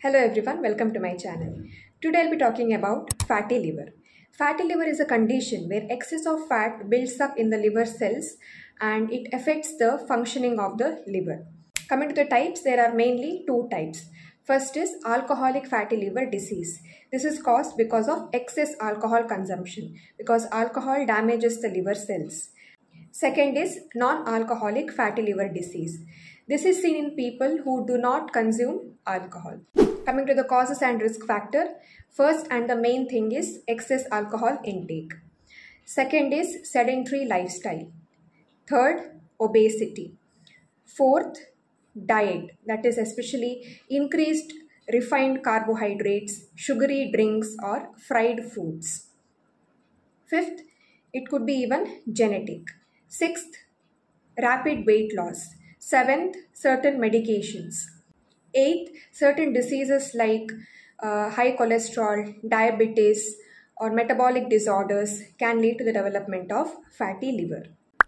Hello everyone, welcome to my channel. Today I'll be talking about fatty liver. Fatty liver is a condition where excess of fat builds up in the liver cells and it affects the functioning of the liver. Coming to the types, there are mainly two types. First is alcoholic fatty liver disease. This is caused because of excess alcohol consumption because alcohol damages the liver cells. Second is non-alcoholic fatty liver disease. This is seen in people who do not consume alcohol. Coming to the causes and risk factor, first and the main thing is excess alcohol intake. Second is sedentary lifestyle. Third, obesity. Fourth, diet, that is especially increased refined carbohydrates, sugary drinks or fried foods. Fifth, it could be even genetic. Sixth, rapid weight loss. Seventh, certain medications. Eighth, certain diseases like high cholesterol, diabetes, or metabolic disorders can lead to the development of fatty liver.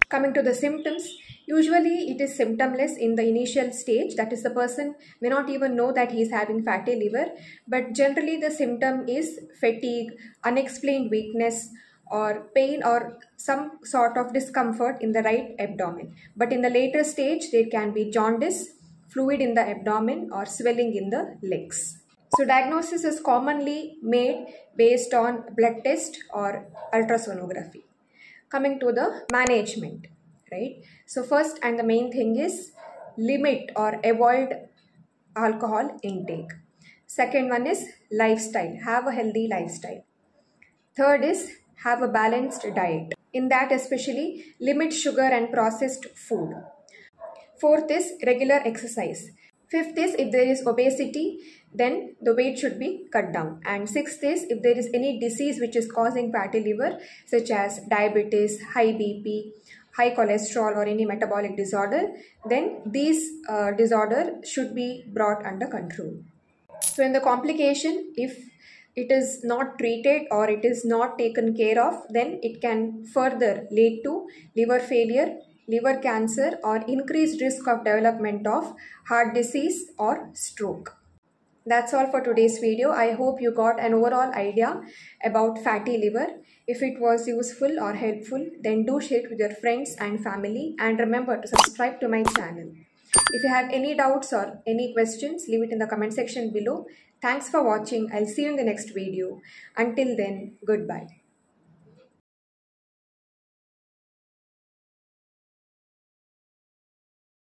Coming to the symptoms, usually it is symptomless in the initial stage, that is the person may not even know that he is having fatty liver, but generally the symptom is fatigue, unexplained weakness, or pain or some sort of discomfort in the right abdomen. But in the later stage, there can be jaundice, fluid in the abdomen or swelling in the legs. So diagnosis is commonly made based on blood test or ultrasonography. Coming to the management, right? So first and the main thing is limit or avoid alcohol intake. Second one is lifestyle, have a healthy lifestyle. Third is have a balanced diet. In that especially limit sugar and processed food. Fourth is regular exercise. Fifth is if there is obesity, then the weight should be cut down. And sixth is if there is any disease which is causing fatty liver such as diabetes, high BP, high cholesterol or any metabolic disorder, then these disorder should be brought under control. So in the complication, if it is not treated or it is not taken care of, then it can further lead to liver failure, liver cancer or increased risk of development of heart disease or stroke. That's all for today's video. I hope you got an overall idea about fatty liver. If it was useful or helpful, then do share it with your friends and family and remember to subscribe to my channel. If you have any doubts or any questions, leave it in the comment section below. Thanks for watching. I'll see you in the next video. Until then, goodbye.